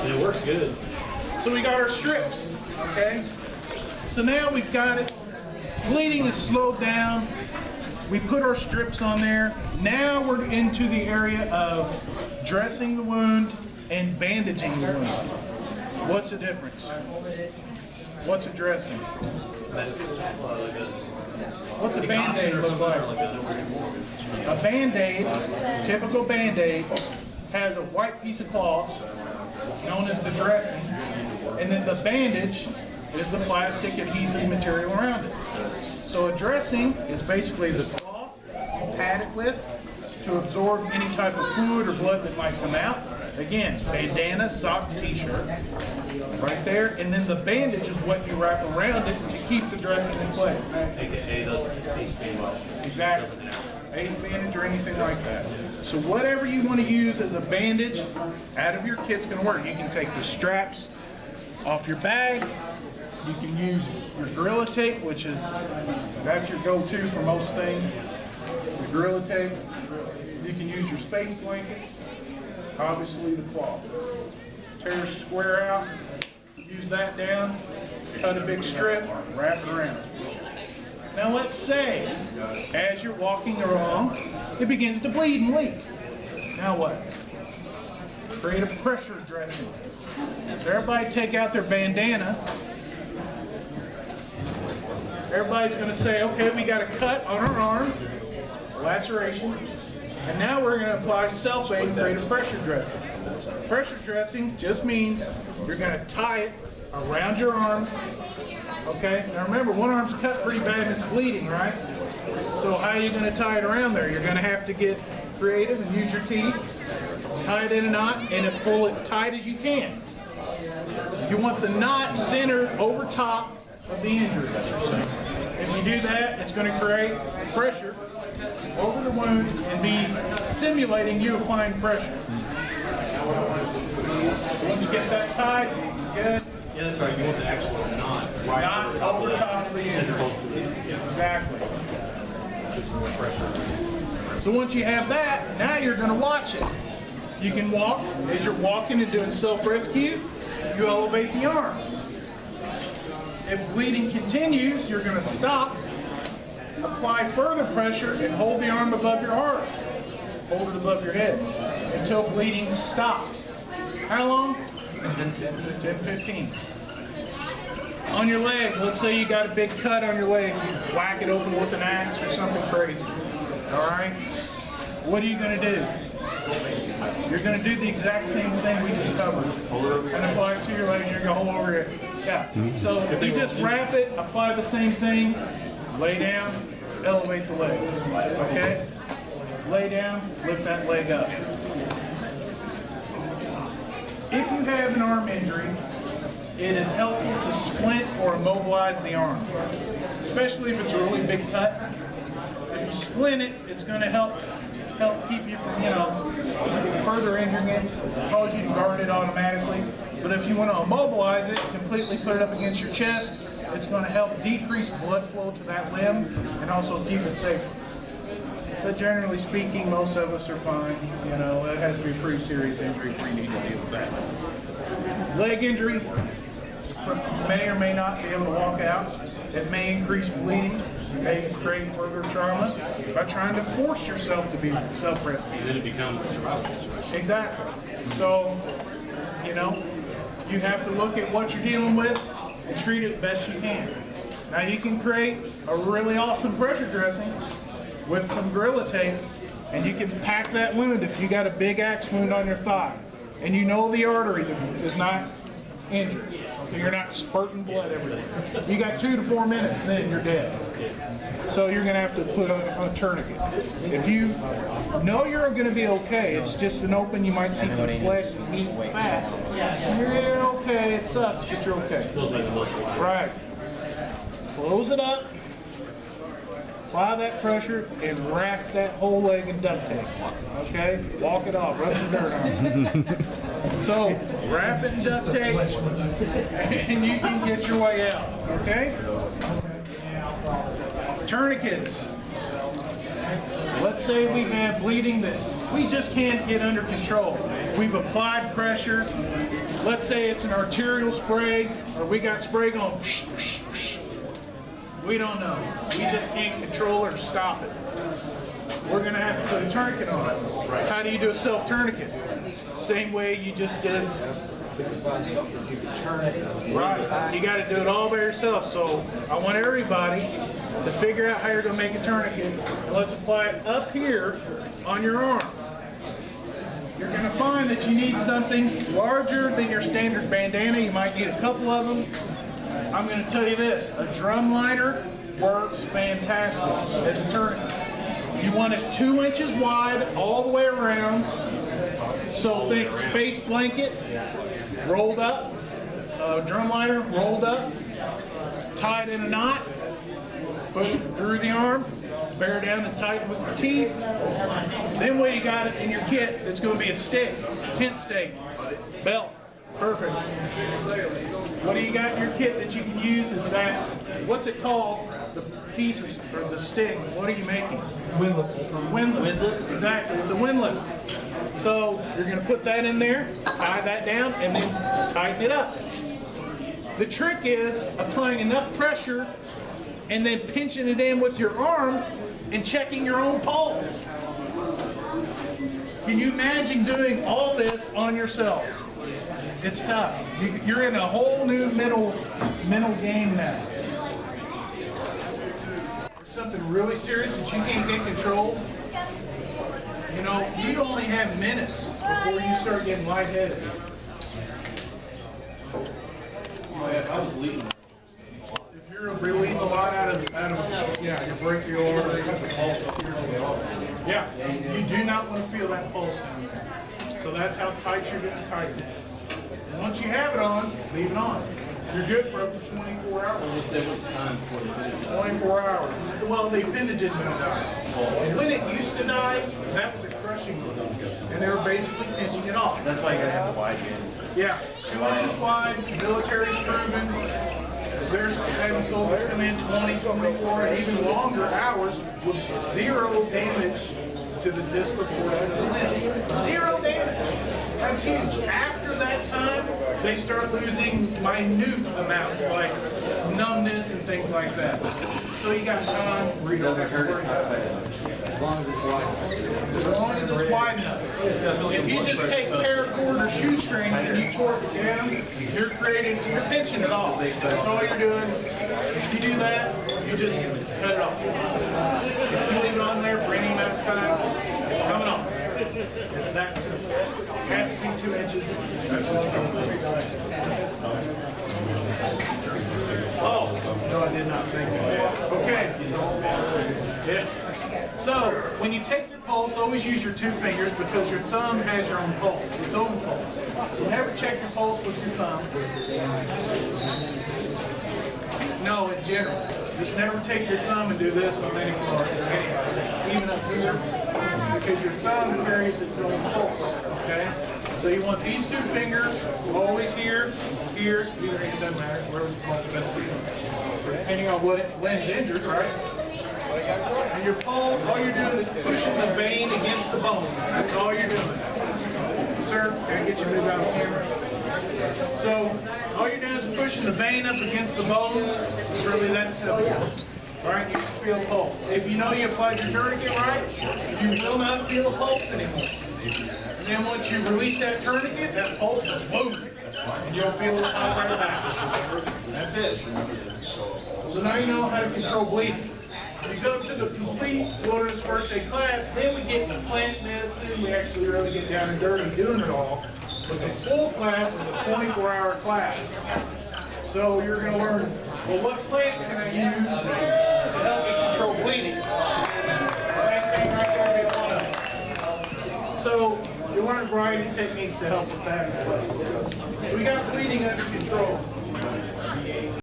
It works good. So we got our strips, okay? So now we've got it. Bleeding is slowed down. We put our strips on there. Now we're into the area of dressing the wound and bandaging the wound. What's the difference? What's a dressing? What's a Band-Aid look like? A Band-Aid, typical Band-Aid, has a white piece of cloth known as the dressing, and then the bandage is the plastic adhesive material around it. So a dressing is basically the cloth you pad it with to absorb any type of fluid or blood that might come out. Again, bandana, sock, t-shirt, right there. And then the bandage is what you wrap around it to keep the dressing in place. AKA doesn't taste too well. Exactly. Ace bandage or anything like that. So whatever you want to use as a bandage out of your kit's going to work. You can take the straps off your bag. You can use your Gorilla Tape, which is, that's your go-to for most things. The Gorilla Tape. You can use your space blankets. Obviously the cloth. Tear a square out, use that down, cut a big strip, wrap it around. Now let's say, as you're walking along, it begins to bleed and leak. Now what? Create a pressure dressing. So everybody take out their bandana. Everybody's going to say, okay, we got a cut on our arm, laceration, and now we're going to apply self-aid and create a pressure dressing. Pressure dressing just means you're going to tie it around your arm. Okay, now remember, one arm's cut pretty bad and it's bleeding, right? So how are you going to tie it around there? You're going to have to get creative and use your teeth, tie it in a knot, and pull it tight as you can. You want the knot centered over top of the injury. If you do that, it's going to create pressure over the wound and be simulating you applying pressure. Once you get that tied, good. Yeah, that's right. You want the actual knot right Over the top of the injury. as opposed to the, Exactly. just more pressure. So once you have that, now you're going to watch it. You can walk. As you're walking and doing self-rescue, you elevate the arm. If bleeding continues, you're going to stop, apply further pressure, and hold the arm above your heart. Hold it above your head until bleeding stops. How long? 10, 15. On your leg, let's say you got a big cut on your leg, you whack it open with an axe or something crazy. All right? What are you going to do? You're going to do the exact same thing we just covered. And apply it to your leg and you're going to hold over it. Yeah. So if you just wrap it, apply the same thing, lay down, elevate the leg. Okay? Lay down, lift that leg up. If you have an arm injury, it is helpful to splint or immobilize the arm, especially if it's a really big cut. If you splint it, it's going to help keep you from, further injuring it, cause you to guard it automatically. But if you want to immobilize it, completely put it up against your chest, it's going to help decrease blood flow to that limb and also keep it safer. But generally speaking, most of us are fine. It has to be a pretty serious injury if we need to deal with that. Leg injury, you may or may not be able to walk out. It may increase bleeding. You may create further trauma by trying to force yourself to be self-rescued. Then it becomes a survival situation. Exactly. So, you have to look at what you're dealing with and treat it best you can. Now you can create a really awesome pressure dressing with some Gorilla Tape, and you can pack that wound if you got a big axe wound on your thigh, and you know the artery is not injured, so you're not spurting blood everywhere. You got 2 to 4 minutes, then you're dead. So you're going to have to put on a tourniquet. If you know you're going to be okay, it's just an open, you might see some flesh, meat, fat. You're okay, it sucks, but you're okay. Right. Close it up. Apply that pressure and wrap that whole leg in duct tape. Okay? Walk it off. Rub the dirt on it. So, wrap it in duct tape and you can get your way out. Okay? Tourniquets. Let's say we have bleeding that we just can't get under control. We've applied pressure. Let's say it's an arterial spray, or we got spray going. Psh, psh, psh. We don't know. We just can't control or stop it. We're going to have to put a tourniquet on it. How do you do a self-tourniquet? Same way you just did. Right. You got to do it all by yourself. So I want everybody to figure out how you're going to make a tourniquet. And let's apply it up here on your arm. You're going to find that you need something larger than your standard bandana. You might need a couple of them. I'm going to tell you this, a drum liner works fantastic as a tourniquet. You want it 2 inches wide all the way around. So think space blanket, rolled up, drum liner rolled up, tied in a knot, put it through the arm, bear down and tighten with your teeth. Then what you got in your kit, it's going to be a stick, tent stake, belt. Perfect. What do you got in your kit that you can use is that, what's it called? The piece or the stick. What are you making? Windlass. Windlass. Exactly. It's a windlass. So you're going to put that in there, tie that down, and then tighten it up. The trick is applying enough pressure and then pinching it in with your arm and checking your own pulse. Can you imagine doing all this on yourself? It's tough. You're in a whole new mental game now. There's something really serious that you can't get control. You know, you only have minutes before you start getting lightheaded. I was leading. If you're bleeding a lot out of yeah, your brachial artery, the pulse up here. Yeah, you do not want to feel that pulse down there. So that's how tight you're going to tighten it. And once you have it on, leave it on. You're good for up to 24 hours. What's the time for the video? 24 hours. Well, the appendage isn't going to die. And when it used to die, that was a crushing blow. And they were basically pinching it off. That's why you gotta have the wide game. Yeah, 2 inches wide, military's proven. There's having soldiers come in 20, 24, and even longer hours with zero damage to the distal portion of the limb. Zero damage. That's huge. After that time, they start losing minute amounts like numbness and things like that. So you got time. It doesn't hurt, it's not bad. As long as it's wide. As long as it's wide enough. If you just take paracord or shoestrings and you torque it down, you're pinching it off. That's all you're doing. If you do that, you just cut it off. If you leave it on there for any amount of time, it's coming off. It's that simple. It has to be 2 inches. That's what Oh, no, I did not think of that. Okay. Yeah. So, when you take your pulse, always use your 2 fingers because your thumb has your own pulse, its own pulse. So never check your pulse with your thumb. No, in general. Just never take your thumb and do this on any part, even up here, because your thumb carries its own pulse, okay? So you want these 2 fingers always here, here, either it doesn't matter, wherever's the best for you. Depending on when it's injured, right? And your pulse, all you're doing is pushing the vein against the bone. That's all you're doing. Sir, can I get you to move out of the camera? So, all you're doing is pushing the vein up against the bone. It's really that simple. All right, you can feel pulse. If you know you applied your tourniquet right, you will not feel a pulse anymore. And then once you release that tourniquet, that pulse will boom. And you'll feel it pop right back. That's it. So now you know how to control bleeding. We go to the complete wilderness first aid class, then we get into plant medicine. We actually really get down and dirty doing it all. But the full class is a 24-hour class. So you're going to learn, well, what plants can I use to help me control bleeding? Plantain right there will be one of them. So you learn a variety of techniques to help with that as well. So we got bleeding under control.